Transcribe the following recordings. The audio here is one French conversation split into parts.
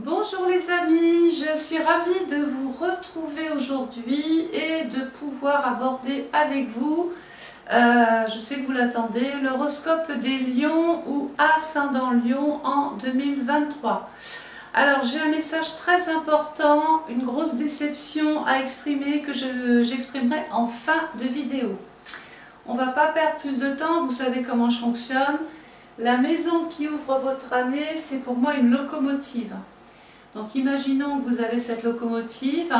Bonjour les amis, je suis ravie de vous retrouver aujourd'hui et de pouvoir aborder avec vous, je sais que vous l'attendez, l'horoscope des lions ou ascendant lion en 2023. Alors j'ai un message très important, une grosse déception à exprimer que j'exprimerai en fin de vidéo. On ne va pas perdre plus de temps, vous savez comment je fonctionne. La maison qui ouvre votre année, c'est pour moi une locomotive. Donc imaginons que vous avez cette locomotive,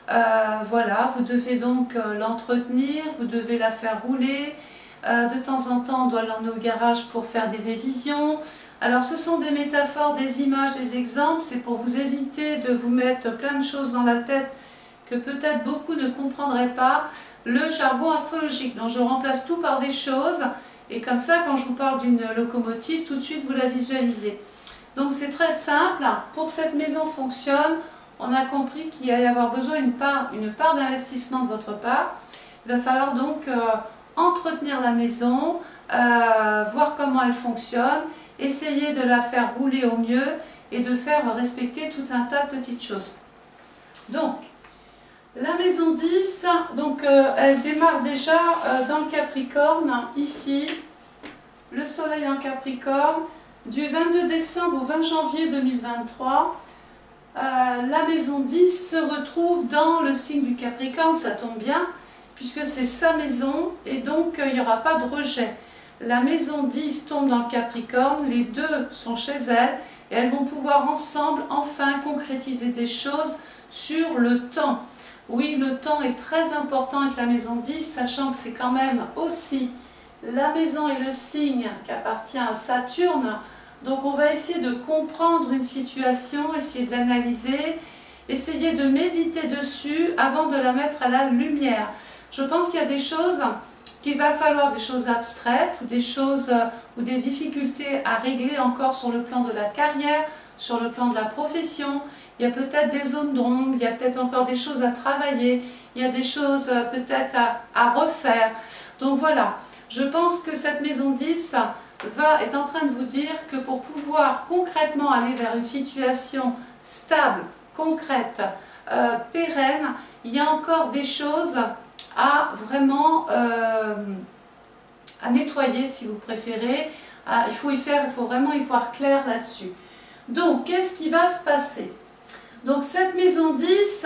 voilà, vous devez donc l'entretenir, vous devez la faire rouler, de temps en temps on doit l'emmener au garage pour faire des révisions. Alors ce sont des métaphores, des images, des exemples, c'est pour vous éviter de vous mettre plein de choses dans la tête que peut-être beaucoup ne comprendraient pas, le jargon astrologique. Donc je remplace tout par des choses et comme ça quand je vous parle d'une locomotive, tout de suite vous la visualisez. Donc c'est très simple, pour que cette maison fonctionne, on a compris qu'il allait y avoir besoin d'une part d'investissement de votre part. Il va falloir donc entretenir la maison, voir comment elle fonctionne, essayer de la faire rouler au mieux et de faire respecter tout un tas de petites choses. Donc, la maison 10, donc, elle démarre déjà dans le Capricorne, ici, le soleil en Capricorne. Du 22 décembre au 20 janvier 2023, la maison 10 se retrouve dans le signe du Capricorne, ça tombe bien, puisque c'est sa maison et donc il n'y aura pas de rejet. La maison 10 tombe dans le Capricorne, les deux sont chez elle et elles vont pouvoir ensemble enfin concrétiser des choses sur le temps. Oui, le temps est très important avec la maison 10, sachant que c'est quand même aussi la maison et le signe qui appartient à Saturne. Donc on va essayer de comprendre une situation, essayer d'analyser, essayer de méditer dessus avant de la mettre à la lumière. Je pense qu'il y a des choses qu'il va falloir, des choses abstraites ou des choses ou des difficultés à régler encore sur le plan de la carrière, sur le plan de la profession. Il y a peut-être des zones d'ombre, il y a peut-être encore des choses à travailler, il y a des choses peut-être à refaire. Donc voilà, je pense que cette maison 10 est en train de vous dire que pour pouvoir concrètement aller vers une situation stable, concrète, pérenne, il y a encore des choses à vraiment à nettoyer si vous préférez. Il faut vraiment y voir clair là-dessus. Donc, qu'est-ce qui va se passer? Donc, cette maison 10,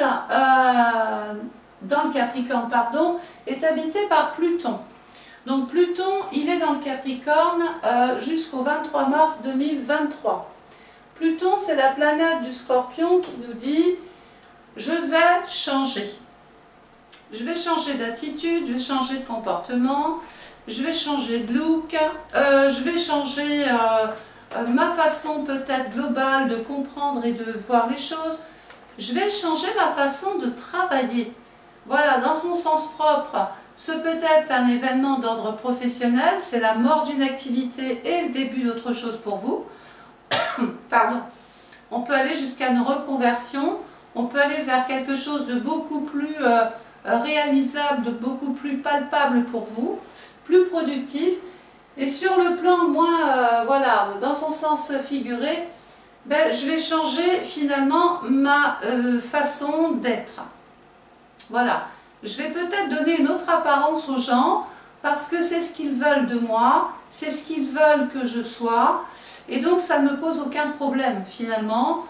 dans le Capricorne, pardon, est habitée par Pluton. Donc Pluton, il est dans le Capricorne jusqu'au 23 mars 2023. Pluton, c'est la planète du Scorpion qui nous dit « je vais changer ». Je vais changer d'attitude, je vais changer de comportement, je vais changer de look, je vais changer ma façon peut-être globale de comprendre et de voir les choses. Je vais changer ma façon de travailler. Voilà, dans son sens propre, ce peut être un événement d'ordre professionnel, c'est la mort d'une activité et le début d'autre chose pour vous. Pardon. On peut aller jusqu'à une reconversion, on peut aller vers quelque chose de beaucoup plus réalisable, de beaucoup plus palpable pour vous, plus productif. Et sur le plan, moi, voilà, dans son sens figuré, ben, je vais changer finalement ma façon d'être. Voilà. Je vais peut-être donner une autre apparence aux gens parce que c'est ce qu'ils veulent de moi, c'est ce qu'ils veulent que je sois. Et donc ça ne me pose aucun problème finalement,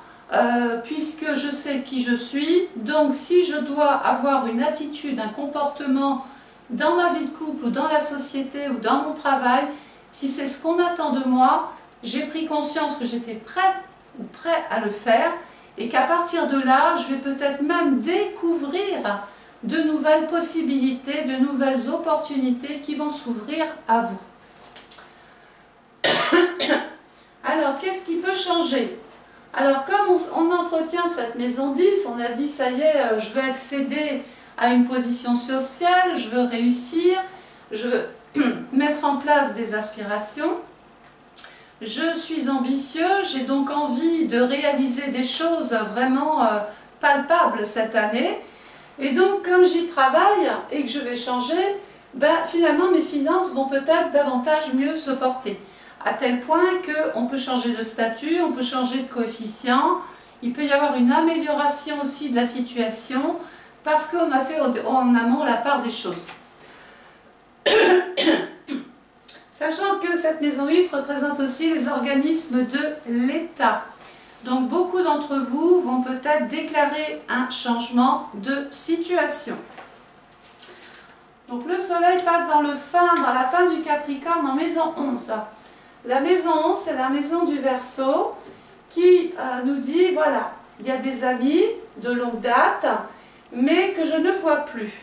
puisque je sais qui je suis. Donc si je dois avoir une attitude, un comportement dans ma vie de couple ou dans la société ou dans mon travail, si c'est ce qu'on attend de moi, j'ai pris conscience que j'étais prête ou prêt à le faire et qu'à partir de là, je vais peut-être même découvrir de nouvelles possibilités, de nouvelles opportunités qui vont s'ouvrir à vous. Alors, qu'est-ce qui peut changer? Alors, comme on entretient cette maison 10, on a dit, ça y est, je veux accéder à une position sociale, je veux réussir, je veux mettre en place des aspirations, je suis ambitieux, j'ai donc envie de réaliser des choses vraiment palpables cette année. Et donc, comme j'y travaille et que je vais changer, ben, finalement mes finances vont peut-être davantage mieux se porter. À tel point qu'on peut changer de statut, on peut changer de coefficient, il peut y avoir une amélioration aussi de la situation parce qu'on a fait en amont la part des choses. Sachant que cette maison 8 représente aussi les organismes de l'État. Donc beaucoup d'entre vous vont peut-être déclarer un changement de situation. Donc le soleil passe dans la fin du Capricorne en maison 11. La maison 11, c'est la maison du Verseau qui nous dit, voilà, il y a des amis de longue date, mais que je ne vois plus.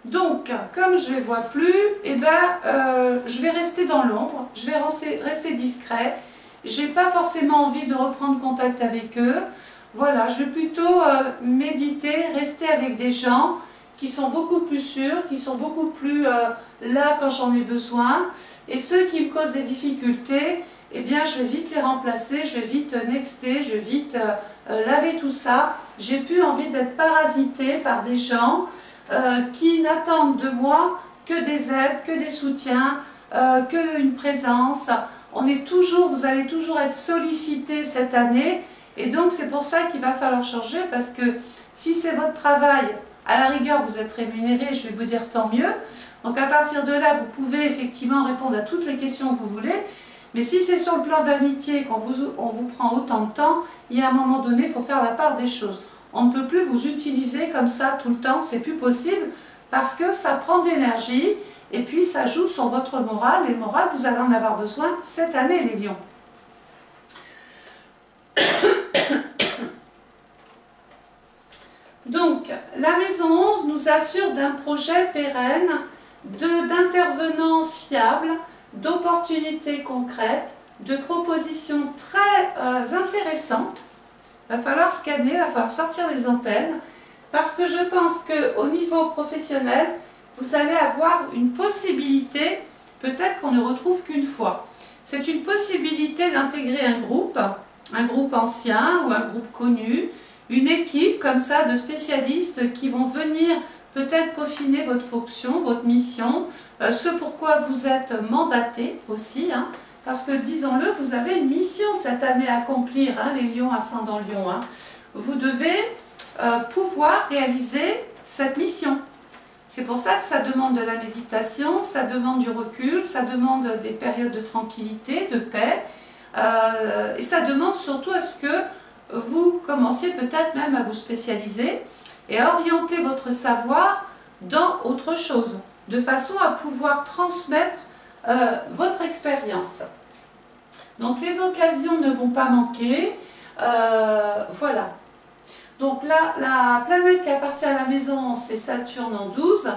Donc, comme je ne les vois plus, eh ben, je vais rester dans l'ombre, je vais rester discret. Je n'ai pas forcément envie de reprendre contact avec eux. Voilà, je vais plutôt méditer, rester avec des gens qui sont beaucoup plus sûrs, qui sont beaucoup plus là quand j'en ai besoin. Et ceux qui me causent des difficultés, eh bien, je vais vite les remplacer, je vais vite nexter, je vais vite laver tout ça. J'ai plus envie d'être parasitée par des gens qui n'attendent de moi que des aides, que des soutiens, qu'une présence. Vous allez toujours être sollicité cette année et donc c'est pour ça qu'il va falloir changer parce que si c'est votre travail, à la rigueur vous êtes rémunéré, je vais vous dire tant mieux. Donc à partir de là, vous pouvez effectivement répondre à toutes les questions que vous voulez. Mais si c'est sur le plan d'amitié qu'on vous prend autant de temps, il y a un moment donné, il faut faire la part des choses. On ne peut plus vous utiliser comme ça tout le temps, c'est plus possible parce que ça prend de l'énergie et puis ça joue sur votre morale et le moral, vous allez en avoir besoin cette année les lions. Donc la maison 11 nous assure d'un projet pérenne, d'intervenants fiables, d'opportunités concrètes, de propositions très intéressantes. Il va falloir scanner, il va falloir sortir les antennes, parce que je pense qu'au niveau professionnel, vous allez avoir une possibilité, peut-être qu'on ne retrouve qu'une fois. C'est une possibilité d'intégrer un groupe ancien ou un groupe connu, une équipe comme ça de spécialistes qui vont venir peut-être peaufiner votre fonction, votre mission, ce pourquoi vous êtes mandaté aussi, hein, parce que disons-le, vous avez une mission cette année à accomplir, hein, les lions ascendant lion. Hein. Vous devez pouvoir réaliser cette mission. C'est pour ça que ça demande de la méditation, ça demande du recul, ça demande des périodes de tranquillité, de paix, et ça demande surtout à ce que vous commenciez peut-être même à vous spécialiser et à orienter votre savoir dans autre chose, de façon à pouvoir transmettre votre expérience. Donc les occasions ne vont pas manquer, voilà. Donc là, la planète qui appartient à la maison, c'est Saturne en 12,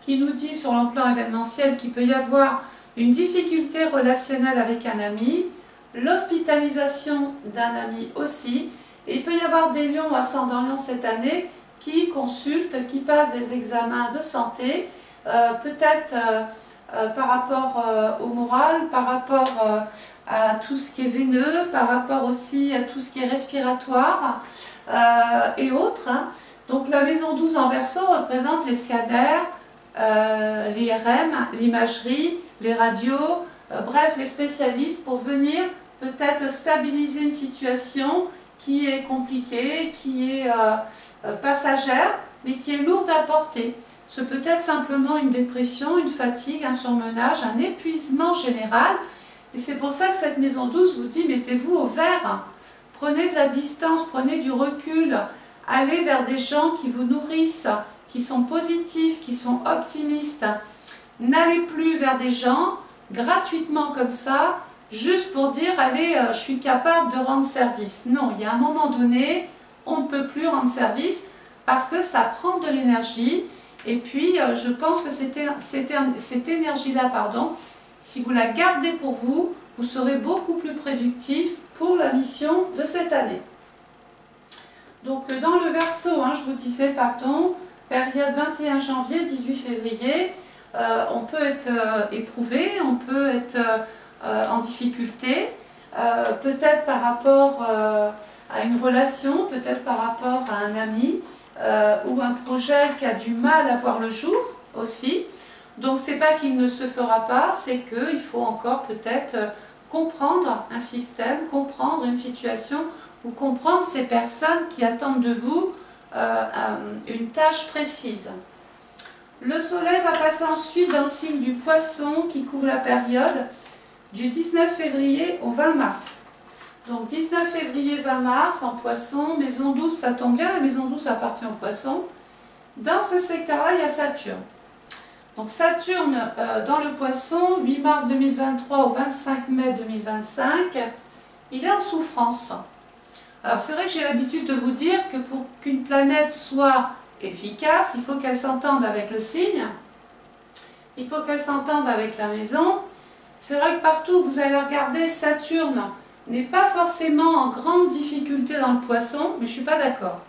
qui nous dit sur le plan événementiel qu'il peut y avoir une difficulté relationnelle avec un ami, l'hospitalisation d'un ami aussi, et il peut y avoir des lions ascendant lion cette année qui consultent, qui passent des examens de santé, peut-être par rapport au moral, par rapport à tout ce qui est veineux, par rapport aussi à tout ce qui est respiratoire et autres. Hein. Donc la maison 12 en Verseau représente les scanners, l'IRM, l'imagerie, les radios, bref les spécialistes pour venir peut-être stabiliser une situation qui est compliquée, qui est passagère, mais qui est lourde à porter. Ce peut être simplement une dépression, une fatigue, un surmenage, un épuisement général. Et c'est pour ça que cette maison 12 vous dit, mettez-vous au vert, prenez de la distance, prenez du recul, allez vers des gens qui vous nourrissent, qui sont positifs, qui sont optimistes. N'allez plus vers des gens gratuitement comme ça, juste pour dire, allez, je suis capable de rendre service. Non, il y a un moment donné, on ne peut plus rendre service parce que ça prend de l'énergie. Et puis, je pense que cette énergie-là, si vous la gardez pour vous, vous serez beaucoup plus productif pour la mission de cette année. Donc, dans le Verseau, hein, je vous disais, période 21 janvier, 18 février, on peut être éprouvé, on peut être en difficulté, peut-être par rapport à une relation, peut-être par rapport à un ami, ou un projet qui a du mal à voir le jour aussi. Donc c'est pas qu'il ne se fera pas, c'est qu'il faut encore peut-être comprendre un système, comprendre une situation ou comprendre ces personnes qui attendent de vous une tâche précise. Le soleil va passer ensuite dans le signe du poisson qui couvre la période du 19 février au 20 mars. Donc 19 février, 20 mars en poisson, maison 12, ça tombe bien, la maison 12 appartient au poisson. Dans ce secteur-là, il y a Saturne. Donc Saturne dans le poisson, 8 mars 2023 au 25 mai 2025, il est en souffrance. Alors c'est vrai que j'ai l'habitude de vous dire que pour qu'une planète soit efficace, il faut qu'elle s'entende avec le signe, il faut qu'elle s'entende avec la maison. C'est vrai que partout où vous allez regarder, Saturne n'est pas forcément en grande difficulté dans le poisson, mais je ne suis pas d'accord.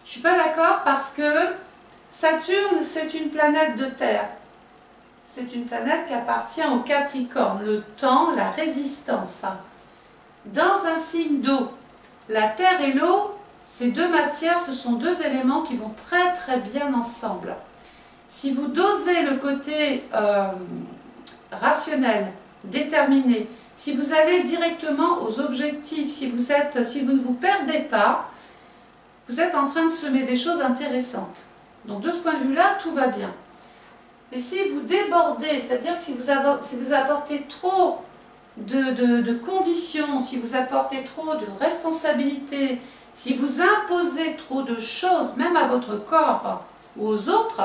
Je ne suis pas d'accord parce que Saturne, c'est une planète de terre. C'est une planète qui appartient au Capricorne, le temps, la résistance. Dans un signe d'eau, la terre et l'eau, ces deux matières, ce sont deux éléments qui vont très très bien ensemble. Si vous dosez le côté rationnel, déterminé, si vous allez directement aux objectifs, si vous ne vous perdez pas, vous êtes en train de semer des choses intéressantes. Donc de ce point de vue-là, tout va bien. Mais si vous débordez, c'est-à-dire que si vous apportez trop de conditions, si vous apportez trop de responsabilités, si vous imposez trop de choses, même à votre corps ou aux autres,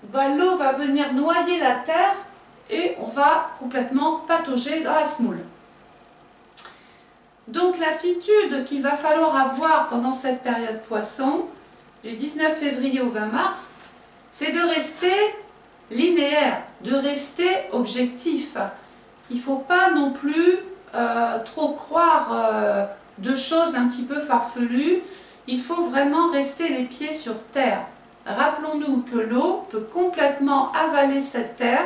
ben, l'eau va venir noyer la terre et on va complètement patauger dans la semoule. Donc l'attitude qu'il va falloir avoir pendant cette période poisson, du 19 février au 20 mars, c'est de rester linéaire, de rester objectif. Il ne faut pas non plus trop croire de choses un petit peu farfelues. Il faut vraiment rester les pieds sur terre. Rappelons-nous que l'eau peut complètement avaler cette terre,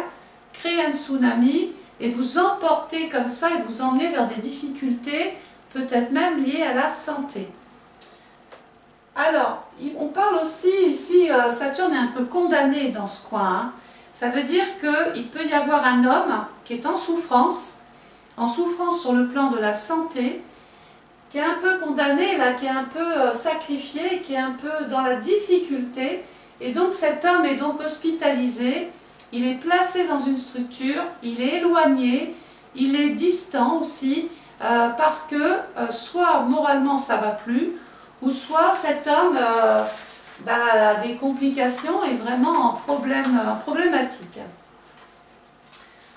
créer un tsunami et vous emporter comme ça et vous emmener vers des difficultés, peut-être même liées à la santé. Alors, on parle aussi ici, Saturne est un peu condamné dans ce coin. Hein. Ça veut dire qu'il peut y avoir un homme qui est en souffrance sur le plan de la santé, qui est un peu condamné, là, qui est un peu sacrifié, qui est un peu dans la difficulté. Et donc cet homme est donc hospitalisé, il est placé dans une structure, il est éloigné, il est distant aussi, parce que soit moralement ça ne va plus, ou soit cet homme a des complications et vraiment en problématique.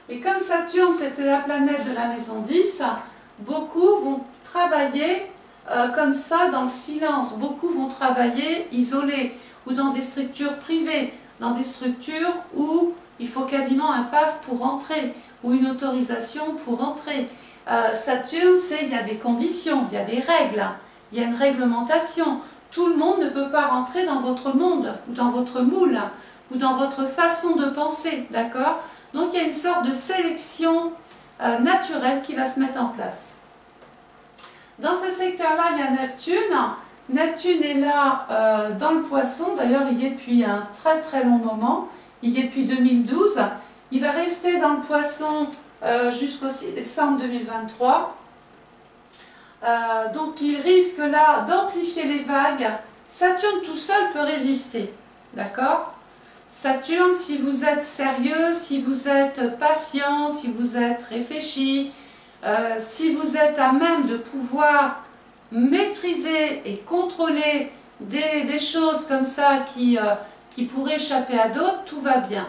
Et comme Saturne c'était la planète de la maison 10, beaucoup vont travailler comme ça dans le silence, beaucoup vont travailler isolés ou dans des structures privées, dans des structures où il faut quasiment un pass pour entrer ou une autorisation pour entrer. Saturne, il y a des conditions, il y a des règles, il y a une réglementation. Tout le monde ne peut pas rentrer dans votre monde, ou dans votre moule, ou dans votre façon de penser, d'accord? Donc il y a une sorte de sélection naturelle qui va se mettre en place. Dans ce secteur-là, il y a Neptune. Neptune est là dans le poisson, d'ailleurs il y est depuis un très très long moment, il y est depuis 2012. Il va rester dans le poisson jusqu'au 6 décembre 2023. Donc il risque là d'amplifier les vagues. Saturne tout seul peut résister, d'accord? Saturne, si vous êtes sérieux, si vous êtes patient, si vous êtes réfléchi, si vous êtes à même de pouvoir maîtriser et contrôler des choses comme ça qui pourraient échapper à d'autres, tout va bien.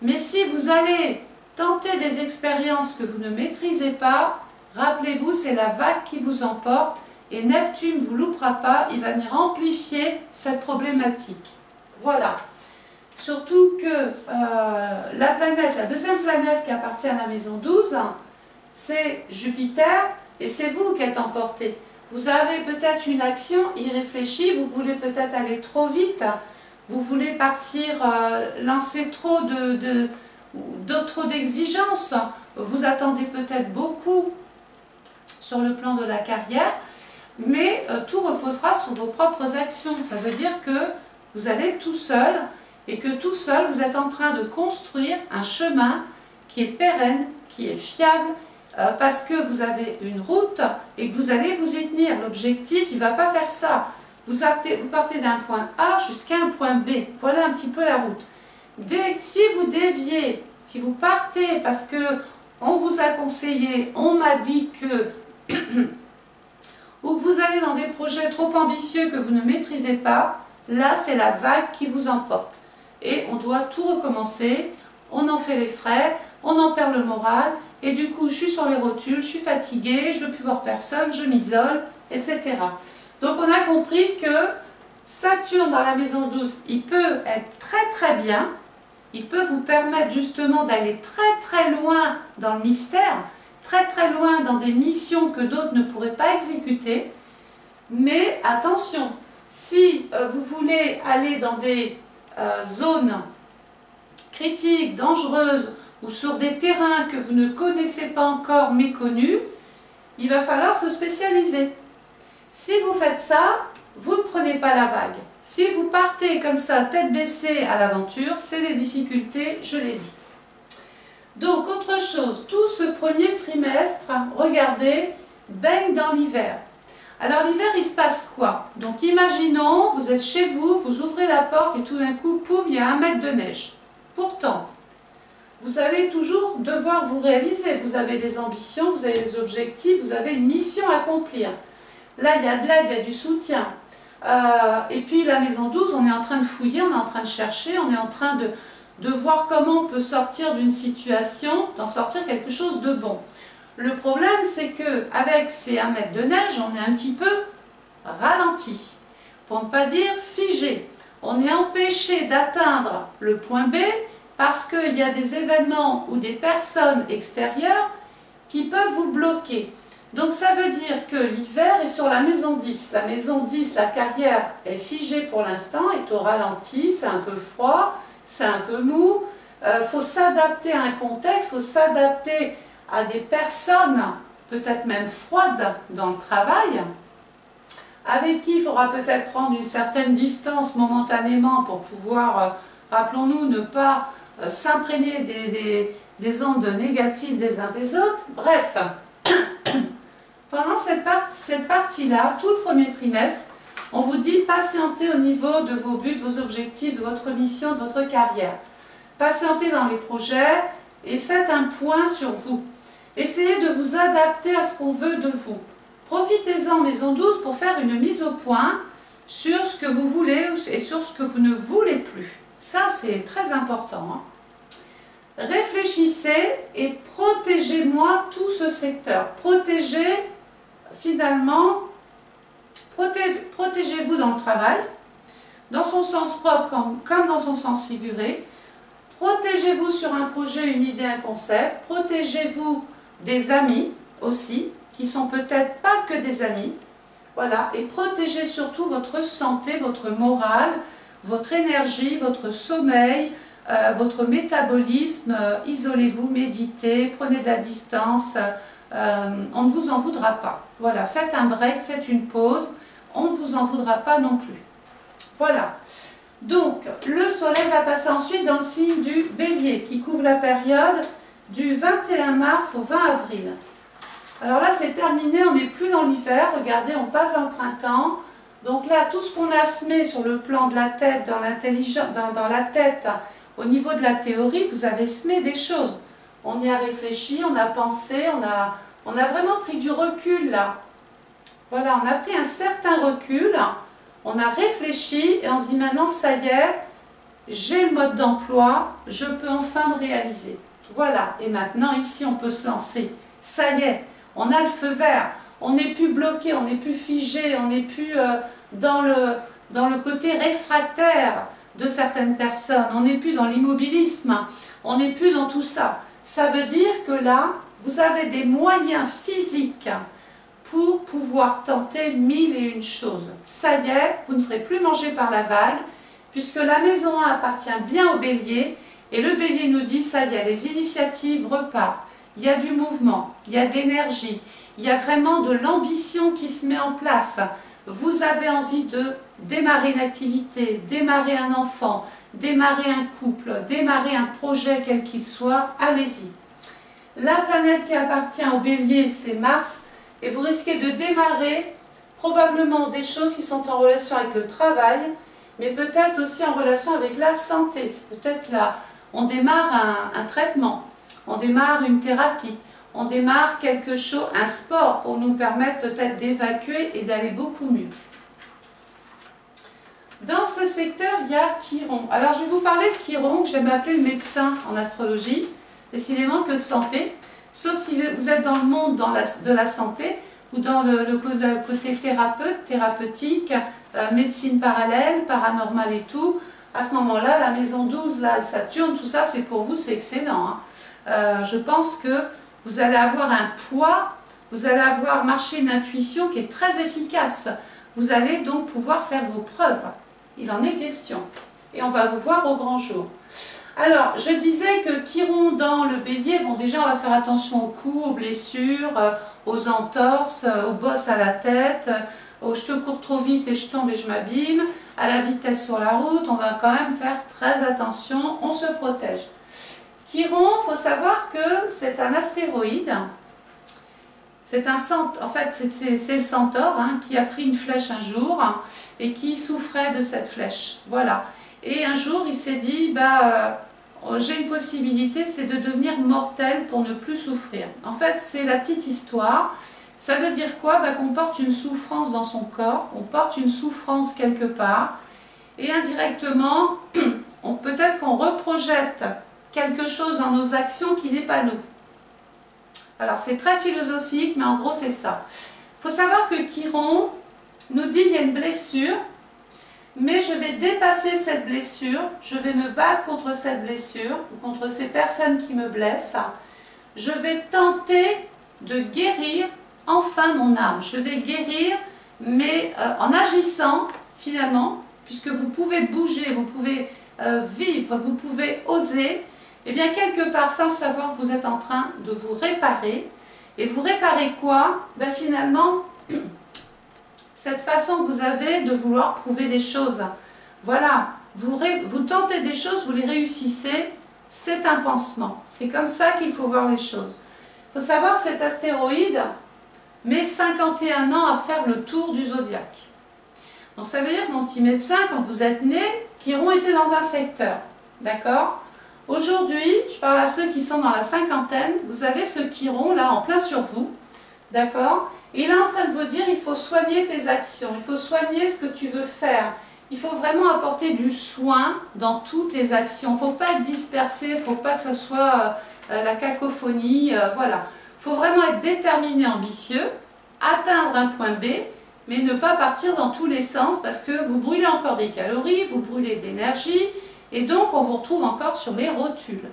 Mais si vous allez tenter des expériences que vous ne maîtrisez pas, rappelez-vous, c'est la vague qui vous emporte et Neptune ne vous loupera pas, il va venir amplifier cette problématique. Voilà. Surtout que la deuxième planète qui appartient à la maison 12, c'est Jupiter et c'est vous qui êtes emporté. Vous avez peut-être une action irréfléchie, vous voulez peut-être aller trop vite, vous voulez partir, lancer trop d'exigences, vous attendez peut-être beaucoup sur le plan de la carrière, mais tout reposera sur vos propres actions. Ça veut dire que vous allez tout seul et que tout seul vous êtes en train de construire un chemin qui est pérenne, qui est fiable, parce que vous avez une route et que vous allez vous y tenir. L'objectif, il ne va pas faire ça. Vous partez d'un point A jusqu'à un point B. Voilà un petit peu la route. Si vous déviez, si vous partez parce que on vous a conseillé, on m'a dit que, ou que vous allez dans des projets trop ambitieux que vous ne maîtrisez pas, là c'est la vague qui vous emporte. Et on doit tout recommencer, on en fait les frais, on en perd le moral, et du coup je suis sur les rotules, je suis fatiguée, je ne veux plus voir personne, je m'isole, etc. Donc on a compris que Saturne dans la maison 12, il peut être très très bien, il peut vous permettre justement d'aller très très loin dans le mystère, très très loin dans des missions que d'autres ne pourraient pas exécuter. Mais attention, si vous voulez aller dans des zones critiques, dangereuses, ou sur des terrains que vous ne connaissez pas encore, méconnus, il va falloir se spécialiser. Si vous faites ça, vous ne prenez pas la vague. Si vous partez comme ça, tête baissée à l'aventure, c'est des difficultés, je l'ai dit. Donc, autre chose, tout ce premier trimestre, regardez, baigne dans l'hiver. Alors, l'hiver, il se passe quoi? Donc, imaginons, vous êtes chez vous, vous ouvrez la porte et tout d'un coup, poum, il y a 1 mètre de neige. Pourtant, vous allez toujours devoir vous réaliser. Vous avez des ambitions, vous avez des objectifs, vous avez une mission à accomplir. Là, il y a de l'aide, il y a du soutien. Et puis la maison 12, on est en train de fouiller, on est en train de chercher, on est en train de voir comment on peut sortir d'une situation, d'en sortir quelque chose de bon. Le problème, c'est qu'avec ces 1 mètre de neige, on est un petit peu ralenti, pour ne pas dire figé. On est empêché d'atteindre le point B parce qu'il y a des événements ou des personnes extérieures qui peuvent vous bloquer. Donc ça veut dire que l'hiver est sur la maison 10. La maison 10, la carrière est figée pour l'instant, est au ralenti, c'est un peu froid, c'est un peu mou. Faut s'adapter à un contexte, faut s'adapter à des personnes, peut-être même froides dans le travail, avec qui il faudra peut-être prendre une certaine distance momentanément pour pouvoir, rappelons-nous, ne pas s'imprégner des ondes négatives des uns des autres. Bref. Pendant cette partie-là, tout le premier trimestre, on vous dit patientez au niveau de vos buts, de vos objectifs, de votre mission, de votre carrière. Patientez dans les projets et faites un point sur vous. Essayez de vous adapter à ce qu'on veut de vous. Profitez-en, maison 12, pour faire une mise au point sur ce que vous voulez et sur ce que vous ne voulez plus. Ça, c'est très important, hein. Réfléchissez et protégez-moi tout ce secteur. Protégez, finalement, protégez-vous dans le travail, dans son sens propre comme dans son sens figuré. Protégez-vous sur un projet, une idée, un concept. Protégez-vous des amis aussi, qui sont peut-être pas que des amis. Voilà, et protégez surtout votre santé, votre morale, votre énergie, votre sommeil, votre métabolisme. Isolez-vous, méditez, prenez de la distance, on ne vous en voudra pas. Voilà, faites un break, faites une pause, on ne vous en voudra pas non plus. Voilà, donc le soleil va passer ensuite dans le signe du Bélier, qui couvre la période du 21 mars au 20 avril. Alors là, c'est terminé, on n'est plus dans l'hiver, regardez, on passe dans le printemps. Donc là, tout ce qu'on a semé sur le plan de la tête, dans l'intelligence, dans la tête, au niveau de la théorie, vous avez semé des choses. On y a réfléchi, on a pensé, on a vraiment pris du recul là. Voilà, on a pris un certain recul, on a réfléchi et on se dit maintenant, ça y est, j'ai le mode d'emploi, je peux enfin me réaliser. Voilà, et maintenant ici on peut se lancer. Ça y est, on a le feu vert, on n'est plus bloqué, on n'est plus figé, on n'est plus dans le côté réfractaire de certaines personnes, on n'est plus dans l'immobilisme, on n'est plus dans tout ça. Ça veut dire que là, vous avez des moyens physiques pour pouvoir tenter 1001 choses. Ça y est, vous ne serez plus mangé par la vague, puisque la maison 1 appartient bien au Bélier, et le Bélier nous dit, ça y est, les initiatives repartent, il y a du mouvement, il y a de l'énergie, il y a vraiment de l'ambition qui se met en place. Vous avez envie de démarrer une activité, démarrer un enfant, démarrer un couple, démarrer un projet quel qu'il soit, allez-y. La planète qui appartient au Bélier, c'est Mars, et vous risquez de démarrer probablement des choses qui sont en relation avec le travail, mais peut-être aussi en relation avec la santé. Peut-être là, on démarre un traitement, on démarre une thérapie, on démarre quelque chose, un sport pour nous permettre peut-être d'évacuer et d'aller beaucoup mieux. Dans ce secteur, il y a Chiron. Alors, je vais vous parler de Chiron, que j'aime appeler le médecin en astrologie, décidément que de santé, sauf si vous êtes dans le monde de la santé, ou dans le côté thérapeutique, médecine parallèle, paranormal et tout. À ce moment-là, la maison 12, là, Saturne, tout ça, c'est pour vous, c'est excellent. Hein. Je pense que vous allez avoir un poids, vous allez avoir marché une intuition qui est très efficace. Vous allez donc pouvoir faire vos preuves. Il en est question. Et on va vous voir au grand jour. Alors, je disais que Chiron dans le Bélier, bon déjà on va faire attention aux coups, aux blessures, aux entorses, aux bosses à la tête, aux je te cours trop vite et je tombe et je m'abîme, à la vitesse sur la route, on va quand même faire très attention, on se protège. Chiron, il faut savoir que c'est un astéroïde, c'est un centaure, en fait c'est le centaure hein, qui a pris une flèche un jour et qui souffrait de cette flèche, voilà. Et un jour, il s'est dit, j'ai une possibilité, c'est de devenir mortel pour ne plus souffrir. En fait, c'est la petite histoire. Ça veut dire quoi? Qu'on porte une souffrance dans son corps, on porte une souffrance quelque part, et indirectement, peut-être qu'on reprojette quelque chose dans nos actions qui n'est pas nous. Alors, c'est très philosophique, mais en gros, c'est ça. Il faut savoir que Chiron nous dit qu'il y a une blessure, mais je vais dépasser cette blessure, je vais me battre contre cette blessure, ou contre ces personnes qui me blessent. Je vais tenter de guérir enfin mon âme. Je vais guérir, mais en agissant, finalement, puisque vous pouvez bouger, vous pouvez vivre, vous pouvez oser, et bien quelque part, sans savoir, vous êtes en train de vous réparer. Et vous réparez quoi? Finalement, cette façon que vous avez de vouloir prouver des choses. Voilà, vous tentez des choses, vous les réussissez, c'est un pansement. C'est comme ça qu'il faut voir les choses. Il faut savoir que cet astéroïde met 51 ans à faire le tour du zodiaque. Donc ça veut dire que mon petit médecin, quand vous êtes né, Chiron était dans un secteur. D'accord? Aujourd'hui, je parle à ceux qui sont dans la cinquantaine, vous avez ce Chiron là en plein sur vous. D'accord? Il est en train de vous dire, il faut soigner tes actions, il faut soigner ce que tu veux faire. Il faut vraiment apporter du soin dans toutes les actions. Il ne faut pas être dispersé, il ne faut pas que ce soit la cacophonie. Voilà. Il faut vraiment être déterminé, ambitieux, atteindre un point B, mais ne pas partir dans tous les sens parce que vous brûlez encore des calories, vous brûlez d'énergie, et donc on vous retrouve encore sur les rotules.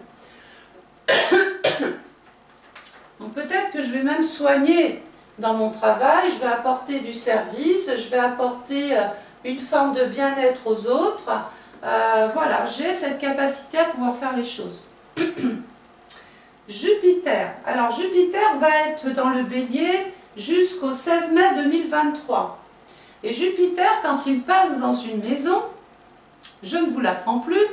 Donc peut-être que je vais même soigner dans mon travail, je vais apporter du service, je vais apporter une forme de bien-être aux autres. Voilà, j'ai cette capacité à pouvoir faire les choses. Jupiter. Alors Jupiter va être dans le Bélier jusqu'au 16 mai 2023. Et Jupiter, quand il passe dans une maison, je ne vous l'apprends plus,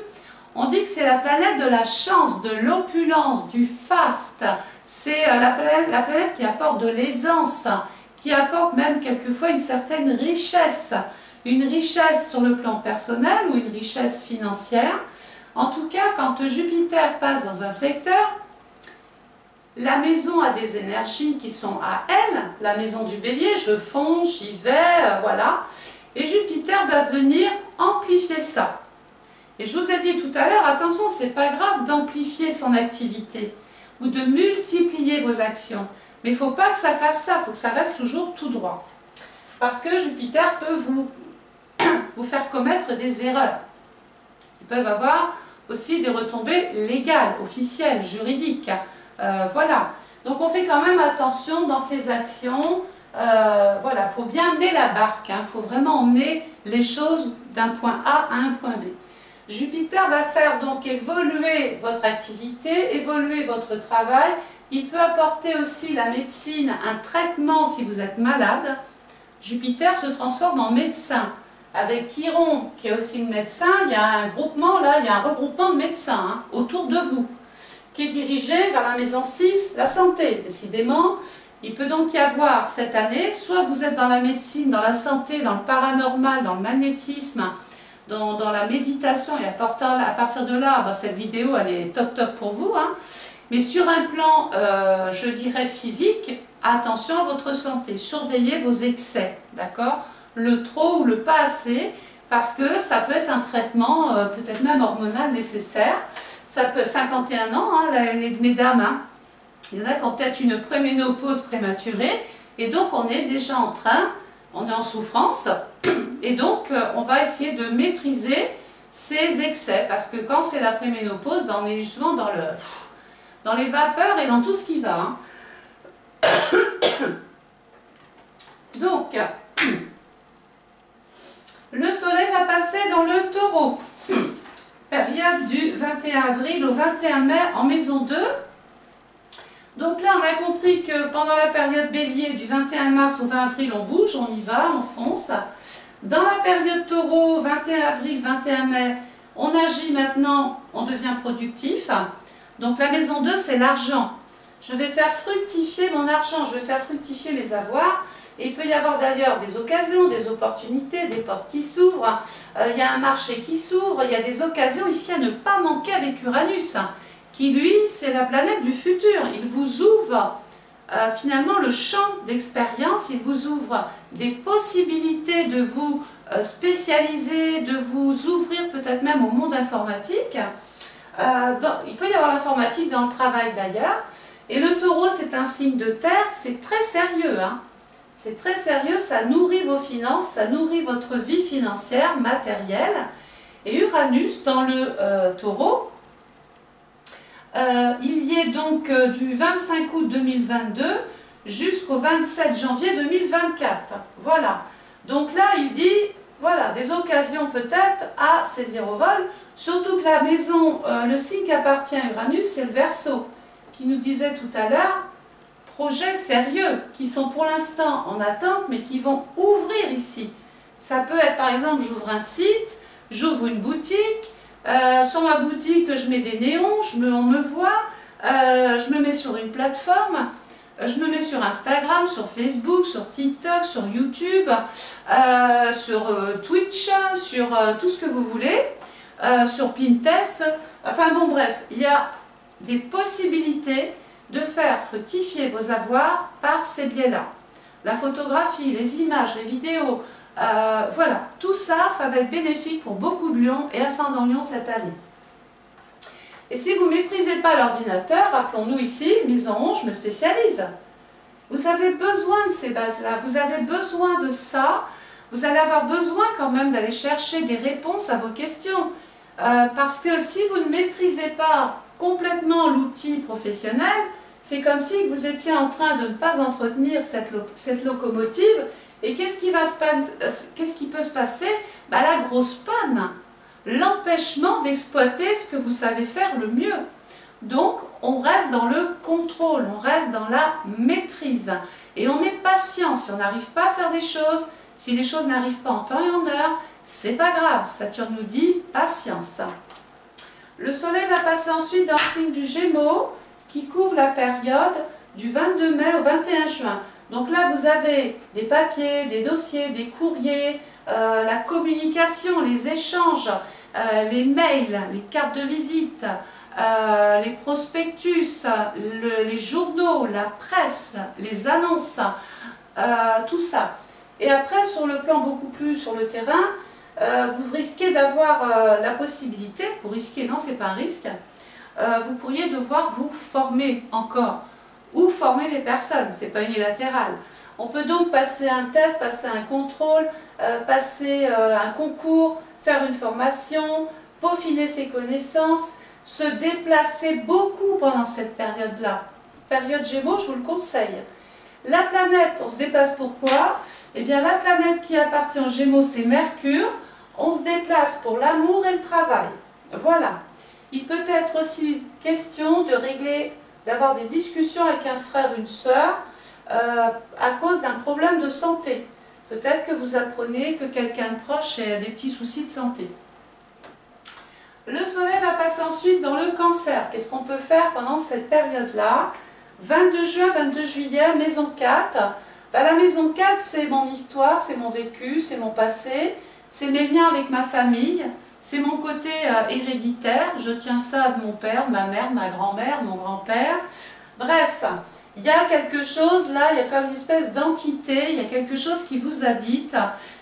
on dit que c'est la planète de la chance, de l'opulence, du faste. C'est la planète qui apporte de l'aisance, qui apporte même quelquefois une certaine richesse. Une richesse sur le plan personnel ou une richesse financière. En tout cas, quand Jupiter passe dans un secteur, la maison a des énergies qui sont à elle, la maison du Bélier, je fonce, j'y vais, voilà. Et Jupiter va venir amplifier ça. Et je vous ai dit tout à l'heure, attention, c'est pas grave d'amplifier son activité ou de multiplier vos actions. Mais il ne faut pas que ça fasse ça, il faut que ça reste toujours tout droit. Parce que Jupiter peut vous faire commettre des erreurs qui peuvent avoir aussi des retombées légales, officielles, juridiques. Voilà. Donc on fait quand même attention dans ces actions. Voilà, il faut bien mener la barque. Il faut vraiment emmener les choses d'un point A à un point B. Jupiter va faire donc évoluer votre activité, évoluer votre travail. Il peut apporter aussi la médecine, un traitement si vous êtes malade. Jupiter se transforme en médecin. Avec Chiron, qui est aussi le médecin, il y a un groupement là, il y a un regroupement de médecins autour de vous. qui est dirigé vers la maison 6, la santé, décidément. Il peut donc y avoir cette année, soit vous êtes dans la médecine, dans la santé, dans le paranormal, dans le magnétisme, dans la méditation, et à partir de là, bah, cette vidéo elle est top pour vous, hein. Mais sur un plan, je dirais physique, attention à votre santé, surveillez vos excès, d'accord? Le trop ou le pas assez, parce que ça peut être un traitement, peut-être même hormonal nécessaire. Ça peut, 51 ans, hein, mesdames, hein. Il y en a qui ont peut-être une préménopause prématurée, et donc on est déjà en train, on est en souffrance, et donc on va essayer de maîtriser ces excès, parce que quand c'est la préménopause, ben, on est justement dans les vapeurs et dans tout ce qui va, hein. Donc, le soleil va passer dans le taureau, période du 21 avril au 21 mai en maison 2. Donc là, on a compris que pendant la période bélier, du 21 mars au 20 avril, on bouge, on y va, on fonce. Dans la période taureau, 21 avril, 21 mai, on agit maintenant, on devient productif. Donc la maison 2, c'est l'argent. Je vais faire fructifier mon argent, je vais faire fructifier mes avoirs. Et il peut y avoir d'ailleurs des occasions, des opportunités, des portes qui s'ouvrent. Il y a un marché qui s'ouvre, il y a des occasions ici à ne pas manquer avec Uranus, qui lui, c'est la planète du futur. Il vous ouvre finalement le champ d'expérience, il vous ouvre des possibilités de vous spécialiser, de vous ouvrir peut-être même au monde informatique. Il peut y avoir l'informatique dans le travail d'ailleurs. Et le taureau, c'est un signe de terre, c'est très sérieux, hein. C'est très sérieux, ça nourrit vos finances, ça nourrit votre vie financière, matérielle. Et Uranus, dans le taureau, il y est donc du 25 août 2022 jusqu'au 27 janvier 2024. Voilà. Donc là, il dit, voilà, des occasions peut-être à saisir au vol. Surtout que la maison, le signe qui appartient à Uranus, c'est le Verseau, qui nous disait tout à l'heure, projets sérieux, qui sont pour l'instant en attente, mais qui vont ouvrir ici. Ça peut être par exemple, j'ouvre un site, j'ouvre une boutique, sur ma boutique je mets des néons, on me voit, je me mets sur une plateforme, je me mets sur Instagram, sur Facebook, sur TikTok, sur YouTube, sur Twitch, sur tout ce que vous voulez, sur Pinterest, enfin bon bref, il y a des possibilités de faire fructifier vos avoirs par ces biais-là. La photographie, les images, les vidéos, voilà, tout ça, ça va être bénéfique pour beaucoup de lions et ascendants lions cette année. Et si vous ne maîtrisez pas l'ordinateur, rappelons-nous ici, maison 11, je me spécialise. Vous avez besoin de ces bases-là, vous avez besoin de ça, vous allez avoir besoin quand même d'aller chercher des réponses à vos questions. Parce que si vous ne maîtrisez pas complètement l'outil professionnel, c'est comme si vous étiez en train de ne pas entretenir cette locomotive. Et qu'est-ce qui peut se passer? Bah, la grosse panne, l'empêchement d'exploiter ce que vous savez faire le mieux. Donc, on reste dans le contrôle, on reste dans la maîtrise. Et on est patient. Si on n'arrive pas à faire des choses, si les choses n'arrivent pas en temps et en heure, c'est pas grave. Saturne nous dit patience. Le soleil va passer ensuite dans le signe du Gémeaux, qui couvre la période du 22 mai au 21 juin. Donc là, vous avez des papiers, des dossiers, des courriers, la communication, les échanges, les mails, les cartes de visite, les prospectus, les journaux, la presse, les annonces, tout ça. Et après, sur le plan beaucoup plus sur le terrain, vous risquez d'avoir la possibilité, vous risquez, non, c'est pas un risque, vous pourriez devoir vous former encore, ou former les personnes, c'est pas unilatéral. On peut donc passer un test, passer un contrôle, passer un concours, faire une formation, peaufiner ses connaissances, se déplacer beaucoup pendant cette période-là. Période Gémeaux, je vous le conseille. La planète, on se déplace pourquoi? Eh bien, la planète qui appartient aux Gémeaux, c'est Mercure. On se déplace pour l'amour et le travail. Voilà. Il peut être aussi question de régler, d'avoir des discussions avec un frère, une sœur, à cause d'un problème de santé. Peut-être que vous apprenez que quelqu'un de proche a des petits soucis de santé. Le soleil va passer ensuite dans le cancer. Qu'est-ce qu'on peut faire pendant cette période-là? 22 juin, 22 juillet, maison 4. Ben, la maison 4, c'est mon histoire, c'est mon vécu, c'est mon passé, c'est mes liens avec ma famille, c'est mon côté héréditaire. Je tiens ça de mon père, ma mère, ma grand-mère, mon grand-père. Bref, il y a quelque chose là, il y a comme une espèce d'entité, il y a quelque chose qui vous habite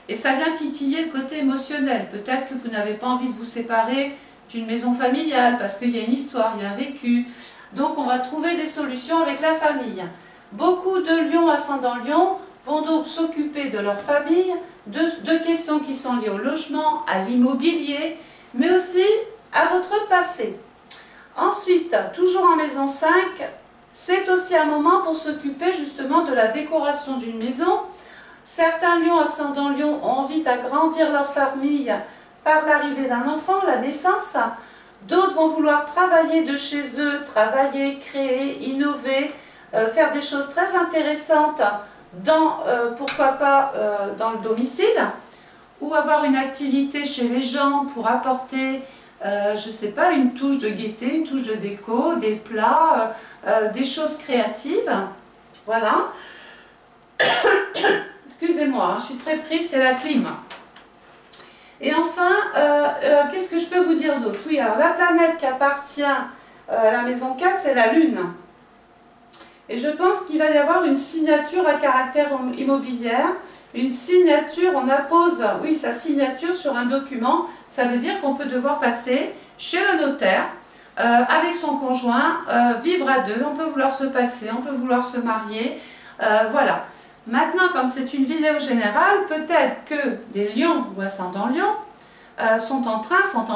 et ça vient titiller le côté émotionnel. Peut-être que vous n'avez pas envie de vous séparer d'une maison familiale parce qu'il y a une histoire, il y a un vécu. Donc on va trouver des solutions avec la famille. Beaucoup de lions ascendant lion vont donc s'occuper de leur famille, de questions qui sont liées au logement, à l'immobilier, mais aussi à votre passé. Ensuite, toujours en maison 5, c'est aussi un moment pour s'occuper justement de la décoration d'une maison. Certains lions ascendant lion ont envie d'agrandir leur famille par l'arrivée d'un enfant, la naissance. D'autres vont vouloir travailler de chez eux, travailler, créer, innover, faire des choses très intéressantes dans, pourquoi pas, dans le domicile, ou avoir une activité chez les gens pour apporter, je ne sais pas, une touche de gaieté, une touche de déco, des plats, des choses créatives. Voilà. Excusez-moi, hein, je suis très prise, c'est la clim. Et enfin, qu'est-ce que je peux vous dire d'autre? Oui, alors la planète qui appartient à la maison 4, c'est la Lune. Et je pense qu'il va y avoir une signature à caractère immobilière, une signature, on appose, oui, sa signature sur un document. Ça veut dire qu'on peut devoir passer chez le notaire, avec son conjoint, vivre à deux, on peut vouloir se paxer, on peut vouloir se marier, voilà. Maintenant, comme c'est une vidéo générale, peut-être que des lions ou ascendants lions sont en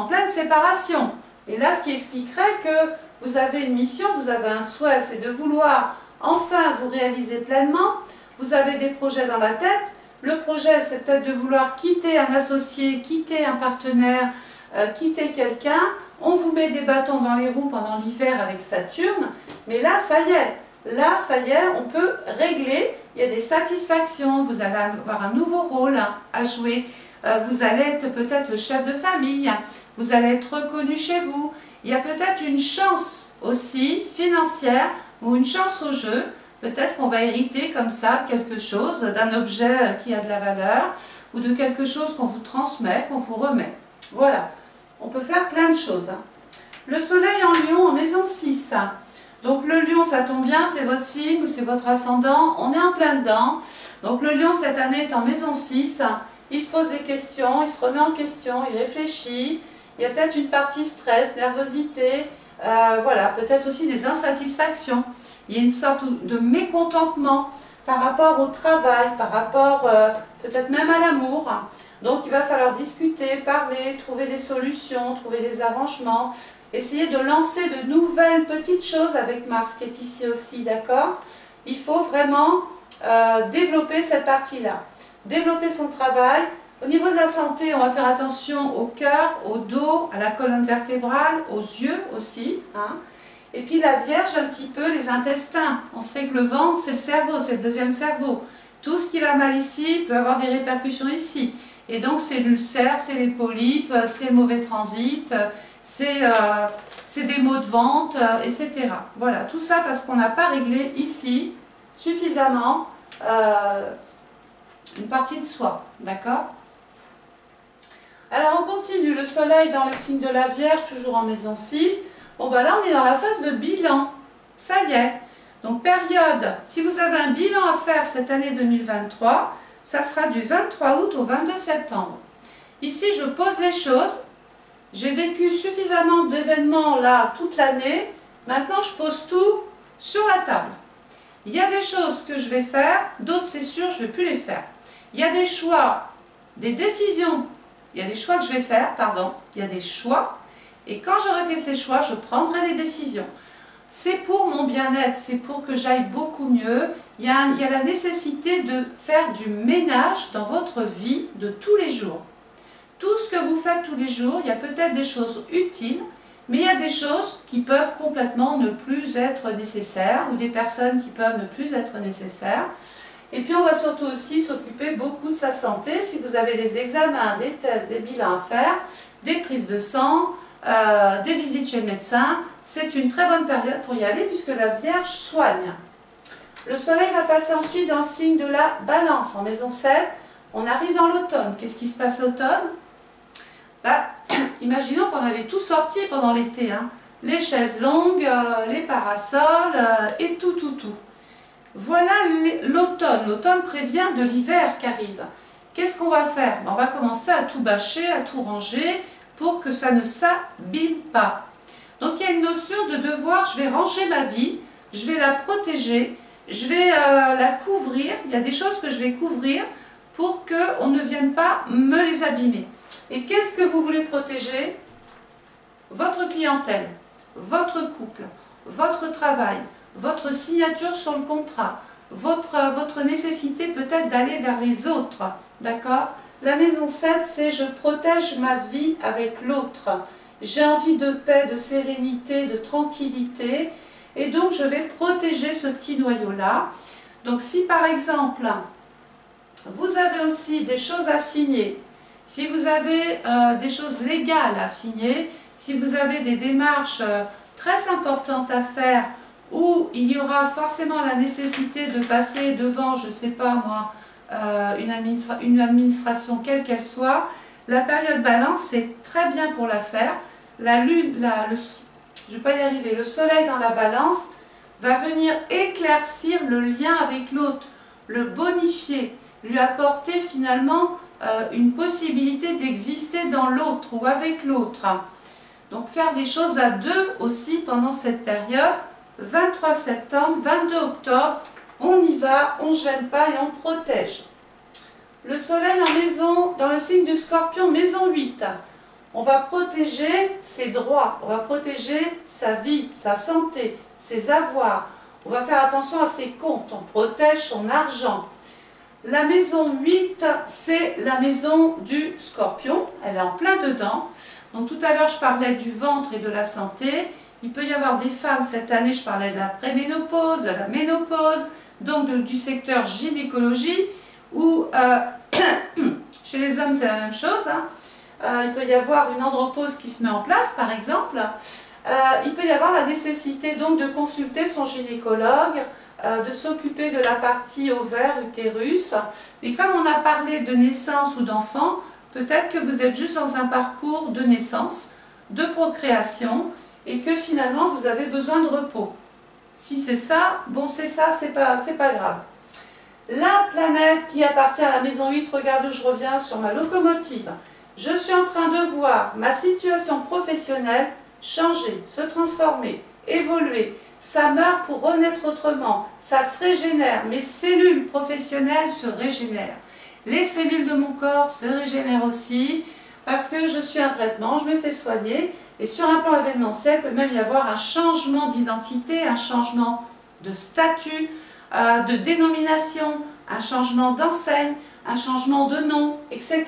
pleine séparation. Et là, ce qui expliquerait que vous avez une mission, vous avez un souhait, c'est de vouloir enfin vous réaliser pleinement. Vous avez des projets dans la tête. Le projet, c'est peut-être de vouloir quitter un associé, quitter un partenaire, quitter quelqu'un. On vous met des bâtons dans les roues pendant l'hiver avec Saturne. Mais là, ça y est. Là, ça y est, on peut régler. Il y a des satisfactions. Vous allez avoir un nouveau rôle à jouer. Vous allez être peut-être le chef de famille. Vous allez être reconnu chez vous. Il y a peut-être une chance aussi financière ou une chance au jeu. Peut-être qu'on va hériter comme ça quelque chose, d'un objet qui a de la valeur ou de quelque chose qu'on vous transmet, qu'on vous remet. Voilà, on peut faire plein de choses. Le soleil en lion en maison 6. Donc le lion, ça tombe bien, c'est votre signe ou c'est votre ascendant. On est en plein dedans. Donc le lion cette année est en maison 6. Il se pose des questions, il se remet en question, il réfléchit. Il y a peut-être une partie stress, nervosité, voilà, peut-être aussi des insatisfactions. Il y a une sorte de mécontentement par rapport au travail, par rapport peut-être même à l'amour. Donc il va falloir discuter, parler, trouver des solutions, trouver des arrangements, essayer de lancer de nouvelles petites choses avec Mars qui est ici aussi, d'accord? Il faut vraiment développer cette partie-là, développer son travail. Au niveau de la santé, on va faire attention au cœur, au dos, à la colonne vertébrale, aux yeux aussi, hein. Et puis la Vierge, un petit peu, les intestins. On sait que le ventre, c'est le cerveau, c'est le deuxième cerveau. Tout ce qui va mal ici peut avoir des répercussions ici. Et donc c'est l'ulcère, c'est les polypes, c'est le mauvais transit, c'est des maux de ventre, etc. Voilà, tout ça parce qu'on n'a pas réglé ici suffisamment une partie de soi, d'accord? Alors on continue, le soleil dans le signe de la Vierge, toujours en maison 6. Bon ben là on est dans la phase de bilan, ça y est. Donc période, si vous avez un bilan à faire cette année 2023, ça sera du 23 août au 22 septembre. Ici je pose les choses, j'ai vécu suffisamment d'événements là toute l'année, maintenant je pose tout sur la table. Il y a des choses que je vais faire, d'autres c'est sûr je ne vais plus les faire. Il y a des choix, des décisions, il y a des choix que je vais faire, pardon, il y a des choix. Et quand j'aurai fait ces choix, je prendrai des décisions. C'est pour mon bien-être, c'est pour que j'aille beaucoup mieux. Il y a la nécessité de faire du ménage dans votre vie de tous les jours. Tout ce que vous faites tous les jours, il y a peut-être des choses utiles, mais il y a des choses qui peuvent complètement ne plus être nécessaires ou des personnes qui peuvent ne plus être nécessaires. Et puis on va surtout aussi s'occuper beaucoup de sa santé. Si vous avez des examens, des tests, des bilans à faire, des prises de sang, des visites chez le médecin, c'est une très bonne période pour y aller puisque la Vierge soigne. Le soleil va passer ensuite dans le signe de la Balance, en maison 7. On arrive dans l'automne. Qu'est-ce qui se passe l'automne? Imaginons qu'on avait tout sorti pendant l'été. Hein. Les chaises longues, les parasols et tout. Voilà l'automne. L'automne prévient de l'hiver qui arrive. Qu'est-ce qu'on va faire? On va commencer à tout bâcher, à tout ranger pour que ça ne s'abîme pas. Donc il y a une notion de devoir, je vais ranger ma vie, je vais la protéger, je vais la couvrir. Il y a des choses que je vais couvrir pour qu'on ne vienne pas me les abîmer. Et qu'est-ce que vous voulez protéger? Votre clientèle, votre couple, votre travail, votre signature sur le contrat, votre nécessité peut-être d'aller vers les autres, d'accord? La maison 7, c'est je protège ma vie avec l'autre. J'ai envie de paix, de sérénité, de tranquillité, et donc je vais protéger ce petit noyau-là. Donc si par exemple, vous avez aussi des choses à signer, si vous avez des choses légales à signer, si vous avez des démarches très importantes à faire, où il y aura forcément la nécessité de passer devant, je ne sais pas moi, une administration quelle qu'elle soit, la période Balance, c'est très bien pour la faire. La lune, je ne vais pas y arriver, le soleil dans la Balance va venir éclaircir le lien avec l'autre, le bonifier, lui apporter finalement une possibilité d'exister dans l'autre ou avec l'autre. Donc faire des choses à deux aussi pendant cette période. 23 septembre, 22 octobre, on y va, on ne gêne pas et on protège. Le soleil en maison, dans le signe du Scorpion, maison 8. On va protéger ses droits, on va protéger sa vie, sa santé, ses avoirs. On va faire attention à ses comptes, on protège son argent. La maison 8, c'est la maison du Scorpion, elle est en plein dedans. Donc tout à l'heure, je parlais du ventre et de la santé. Il peut y avoir des femmes, cette année je parlais de la préménopause, de la ménopause, donc du secteur gynécologie, où chez les hommes c'est la même chose. Hein. Il peut y avoir une andropause qui se met en place par exemple. Il peut y avoir la nécessité donc de consulter son gynécologue, de s'occuper de la partie ovaire, utérus. Mais comme on a parlé de naissance ou d'enfant, peut-être que vous êtes juste dans un parcours de naissance, de procréation, et que finalement vous avez besoin de repos. Si c'est ça, bon c'est ça, c'est pas grave. La planète qui appartient à la maison 8, regarde où je reviens sur ma locomotive. Je suis en train de voir ma situation professionnelle changer, se transformer, évoluer. Ça meurt pour renaître autrement, ça se régénère, mes cellules professionnelles se régénèrent. Les cellules de mon corps se régénèrent aussi, parce que je suis un traitement, je me fais soigner. Et sur un plan événementiel, il peut même y avoir un changement d'identité, un changement de statut, de dénomination, un changement d'enseigne, un changement de nom, etc.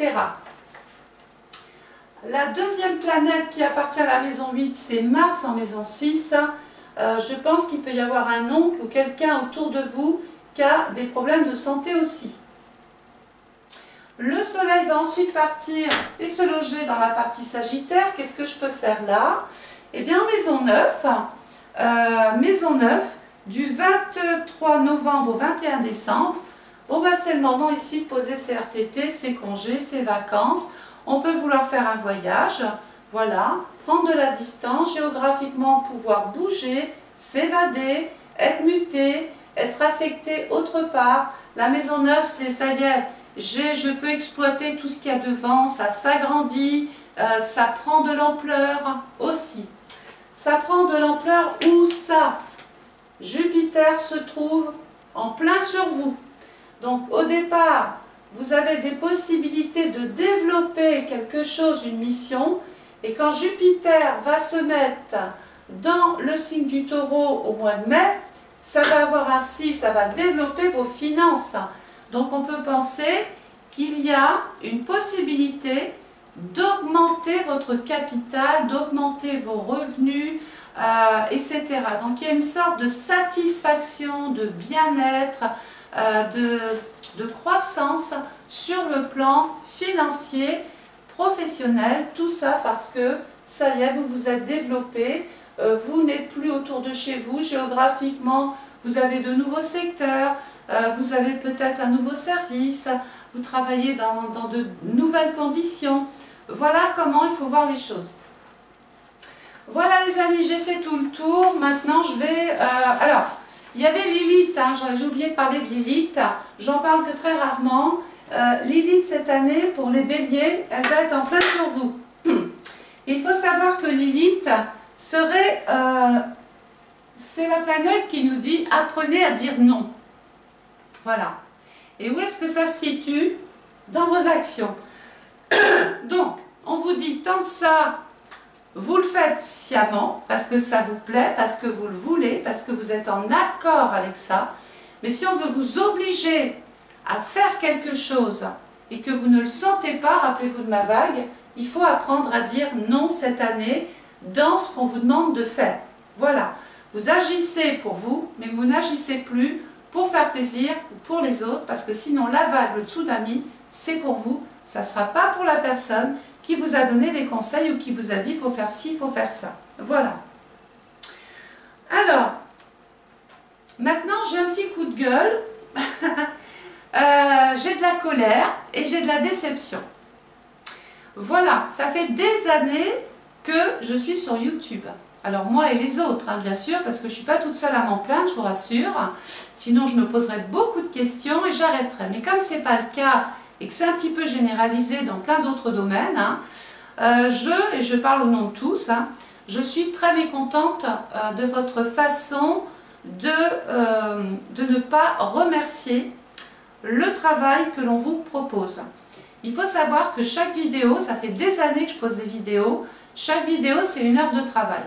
La deuxième planète qui appartient à la maison 8, c'est Mars en maison 6. Je pense qu'il peut y avoir un oncle ou quelqu'un autour de vous qui a des problèmes de santé aussi. Le soleil va ensuite partir et se loger dans la partie Sagittaire. Qu'est-ce que je peux faire là? Eh bien, maison 9, du 23 novembre au 21 décembre, bon, bah, c'est le moment ici de poser ses RTT, ses congés, ses vacances. On peut vouloir faire un voyage, voilà, prendre de la distance, géographiquement pouvoir bouger, s'évader, être muté, être affecté autre part. La maison 9, c'est ça y est. Je peux exploiter tout ce qu'il y a devant, ça s'agrandit, ça prend de l'ampleur aussi. Ça prend de l'ampleur où ça? Jupiter se trouve en plein sur vous. Donc au départ, vous avez des possibilités de développer quelque chose, une mission. Et quand Jupiter va se mettre dans le signe du Taureau au mois de mai, ça va avoir ainsi, ça va développer vos finances. Donc on peut penser qu'il y a une possibilité d'augmenter votre capital, d'augmenter vos revenus, etc. Donc il y a une sorte de satisfaction, de bien-être, de croissance sur le plan financier, professionnel, tout ça parce que ça y est, vous vous êtes développé, vous n'êtes plus autour de chez vous, géographiquement, vous avez de nouveaux secteurs, vous avez peut-être un nouveau service, vous travaillez dans de nouvelles conditions. Voilà comment il faut voir les choses. Voilà les amis, j'ai fait tout le tour. Maintenant je vais... alors, il y avait Lilith, hein, j'ai oublié de parler de Lilith, j'en parle que très rarement. Lilith cette année, pour les béliers, elle va être en plein sur vous. Il faut savoir que Lilith serait... c'est la planète qui nous dit « apprenez à dire non ». Voilà. Et où est-ce que ça se situe? Dans vos actions. Donc, on vous dit tant de ça, vous le faites sciemment, parce que ça vous plaît, parce que vous le voulez, parce que vous êtes en accord avec ça. Mais si on veut vous obliger à faire quelque chose et que vous ne le sentez pas, rappelez-vous de ma vague, il faut apprendre à dire non cette année dans ce qu'on vous demande de faire. Voilà. Vous agissez pour vous, mais vous n'agissez plus pour faire plaisir ou pour les autres, parce que sinon la vague, le tsunami, c'est pour vous, ça ne sera pas pour la personne qui vous a donné des conseils ou qui vous a dit il faut faire ci, il faut faire ça. Voilà. Alors, maintenant j'ai un petit coup de gueule, j'ai de la colère et j'ai de la déception. Voilà, ça fait des années que je suis sur YouTube. Alors moi et les autres, hein, bien sûr, parce que je ne suis pas toute seule à m'en plaindre, je vous rassure. Sinon je me poserais beaucoup de questions et j'arrêterais. Mais comme ce n'est pas le cas et que c'est un petit peu généralisé dans plein d'autres domaines, hein, et je parle au nom de tous, hein, je suis très mécontente de votre façon de ne pas remercier le travail que l'on vous propose. Il faut savoir que chaque vidéo, ça fait des années que je pose des vidéos, chaque vidéo c'est 1 heure de travail.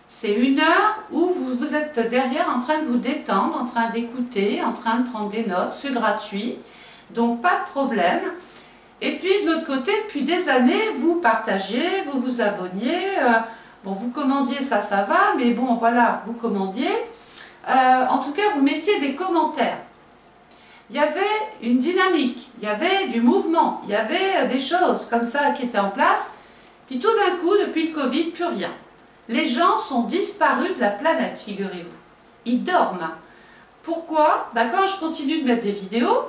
C'est 1 heure où vous êtes derrière en train de vous détendre, en train d'écouter, en train de prendre des notes, c'est gratuit, donc pas de problème. Et puis de l'autre côté, depuis des années, vous partagez, vous vous abonniez, bon vous commandiez, ça va, mais bon voilà, vous commandiez. En tout cas, vous mettiez des commentaires. Il y avait une dynamique, il y avait du mouvement, il y avait des choses comme ça qui étaient en place. Puis tout d'un coup, depuis le Covid, plus rien. Les gens sont disparus de la planète, figurez-vous. Ils dorment. Pourquoi? Quand je continue de mettre des vidéos,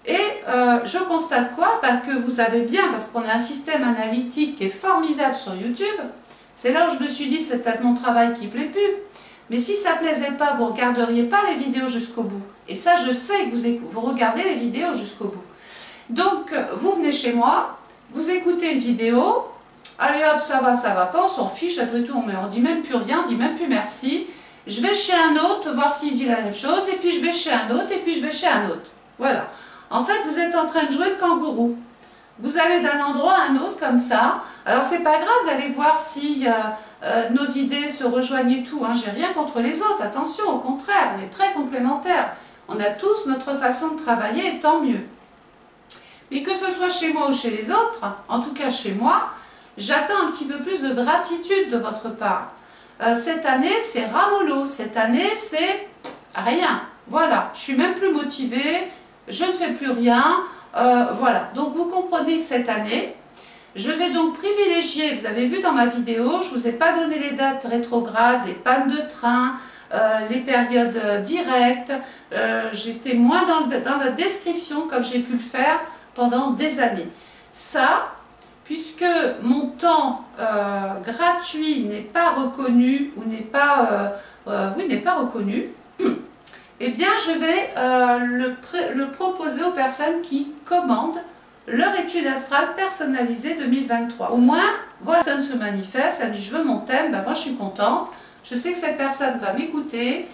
et je constate quoi? Que vous avez bien, parce qu'on a un système analytique qui est formidable sur YouTube, c'est là où je me suis dit, c'est peut-être mon travail qui ne plaît plus. Mais si ça ne plaisait pas, vous ne regarderiez pas les vidéos jusqu'au bout. Et ça, je sais que vous regardez les vidéos jusqu'au bout. Donc, vous venez chez moi, vous écoutez une vidéo, allez hop, ça va pas, on s'en fiche, après tout, on dit même plus rien, on dit même plus merci. Je vais chez un autre, voir s'il dit la même chose, et puis je vais chez un autre, et puis je vais chez un autre. Voilà. En fait, vous êtes en train de jouer le kangourou. Vous allez d'un endroit à un autre comme ça. Alors, c'est pas grave d'aller voir si nos idées se rejoignent et tout. Hein. J'ai rien contre les autres, attention, au contraire, on est très complémentaires. On a tous notre façon de travailler, et tant mieux. Mais que ce soit chez moi ou chez les autres, en tout cas chez moi, j'attends un petit peu plus de gratitude de votre part. Cette année, c'est ramollo. Cette année, c'est rien. Voilà, je suis même plus motivée, je ne fais plus rien. Voilà, donc vous comprenez que cette année, je vais donc privilégier, vous avez vu dans ma vidéo, je ne vous ai pas donné les dates rétrogrades, les pannes de train, les périodes directes. J'étais moins dans la description comme j'ai pu le faire pendant des années. Ça, puisque mon temps gratuit n'est pas reconnu ou n'est pas, n'est pas reconnu, eh bien je vais le proposer aux personnes qui commandent leur étude astrale personnalisée 2023. Au moins, voilà, personne se manifeste, elle dit je veux mon thème, moi je suis contente, je sais que cette personne va m'écouter,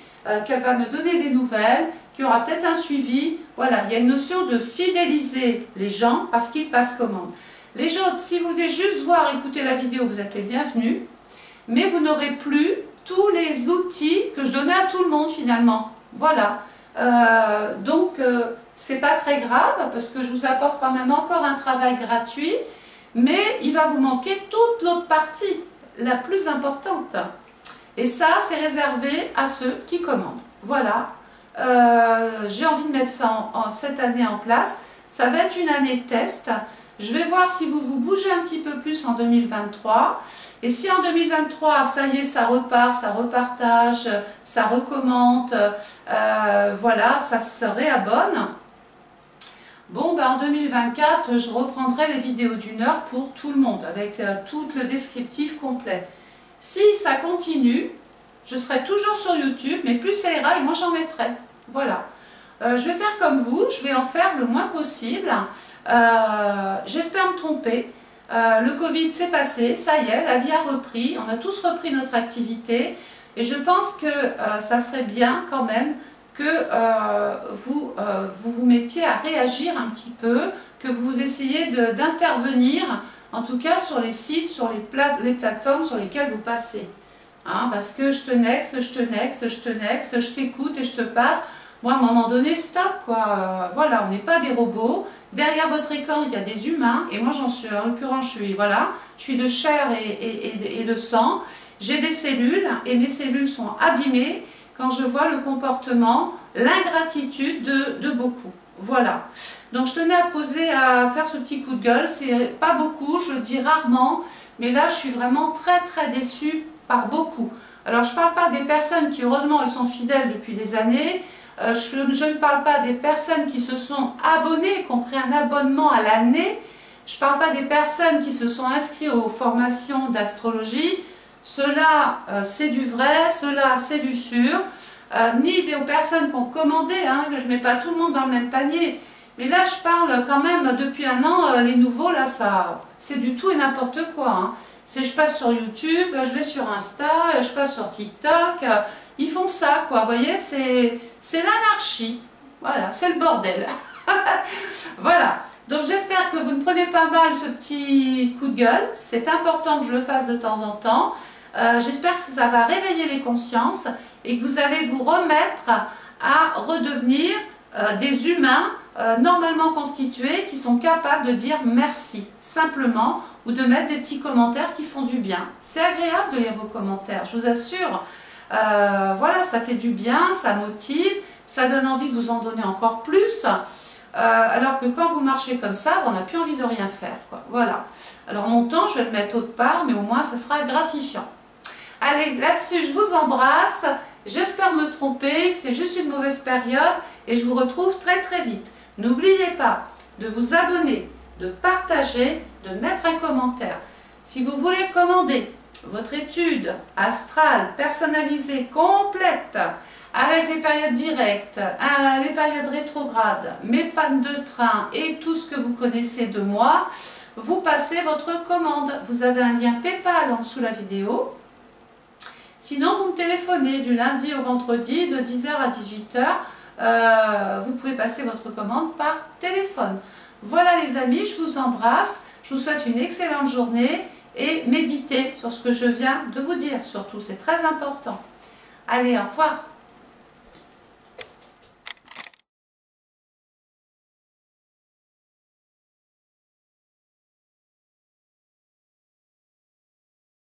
qu'elle va me donner des nouvelles, qu'il y aura peut-être un suivi. Voilà, il y a une notion de fidéliser les gens parce qu'ils passent commande. Les autres, si vous voulez juste voir, écouter la vidéo, vous êtes les bienvenus, mais vous n'aurez plus tous les outils que je donnais à tout le monde finalement. Voilà, donc c'est pas très grave parce que je vous apporte quand même encore un travail gratuit, mais il va vous manquer toute l'autre partie, la plus importante. Et ça, c'est réservé à ceux qui commandent. Voilà, j'ai envie de mettre ça cette année en place. Ça va être une année test. Je vais voir si vous vous bougez un petit peu plus en 2023. Et si en 2023, ça y est, ça repart, ça repartage, ça recommente, voilà, ça se réabonne. Bon, ben en 2024, je reprendrai les vidéos d'1 heure pour tout le monde, avec tout le descriptif complet. Si ça continue, je serai toujours sur YouTube, mais plus ça ira et moins j'en mettrai. Voilà. Je vais faire comme vous, je vais en faire le moins possible. J'espère me tromper. Le Covid s'est passé, ça y est, la vie a repris, on a tous repris notre activité. Et je pense que ça serait bien quand même que vous vous mettiez à réagir un petit peu, que vous essayiez d'intervenir, en tout cas sur les sites, sur les plateformes sur lesquelles vous passez. Hein, parce que je te nexe, je te nexe, je te nexe, je t'écoute et je te passe. Moi, à un moment donné, stop, quoi. Voilà, on n'est pas des robots. Derrière votre écran, il y a des humains. Et moi, j'en suis, en l'occurrence, je suis de chair et de sang. J'ai des cellules et mes cellules sont abîmées quand je vois le comportement, l'ingratitude de beaucoup. Voilà. Donc, je tenais à faire ce petit coup de gueule. C'est pas beaucoup, je le dis rarement. Mais là, je suis vraiment très, très déçue par beaucoup. Alors, je ne parle pas des personnes qui, heureusement, elles sont fidèles depuis des années. Je ne parle pas des personnes qui se sont abonnées, qui ont pris un abonnement à l'année. Je ne parle pas des personnes qui se sont inscrites aux formations d'astrologie. Cela, c'est du vrai, cela, c'est du sûr. Ni des personnes qui ont commandé, hein, que je ne mets pas tout le monde dans le même panier. Mais là, je parle quand même depuis un an, les nouveaux, là, c'est du tout et n'importe quoi. Hein. Je passe sur YouTube, je vais sur Insta, je passe sur TikTok. Ils font ça, quoi. Vous voyez, c'est l'anarchie. Voilà, c'est le bordel. Voilà. Donc, j'espère que vous ne prenez pas mal ce petit coup de gueule. C'est important que je le fasse de temps en temps. J'espère que ça va réveiller les consciences et que vous allez vous remettre à redevenir des humains normalement constitués qui sont capables de dire merci, simplement, ou de mettre des petits commentaires qui font du bien. C'est agréable de lire vos commentaires, je vous assure. Voilà, ça fait du bien, ça motive, ça donne envie de vous en donner encore plus. Alors que quand vous marchez comme ça, on n'a plus envie de rien faire, quoi. Voilà. Alors mon temps, je vais le mettre autre part, mais au moins, ça sera gratifiant. Allez, là-dessus, je vous embrasse. J'espère me tromper, que c'est juste une mauvaise période et je vous retrouve très très vite. N'oubliez pas de vous abonner, de partager, de mettre un commentaire. Si vous voulez commander votre étude astrale personnalisée complète avec les périodes directes, les périodes rétrogrades, mes pannes de train et tout ce que vous connaissez de moi, vous passez votre commande. Vous avez un lien PayPal en dessous de la vidéo. Sinon, vous me téléphonez du lundi au vendredi de 10 h à 18 h. Vous pouvez passer votre commande par téléphone. Voilà les amis, je vous embrasse. Je vous souhaite une excellente journée et méditez sur ce que je viens de vous dire. Surtout, c'est très important. Allez, au revoir.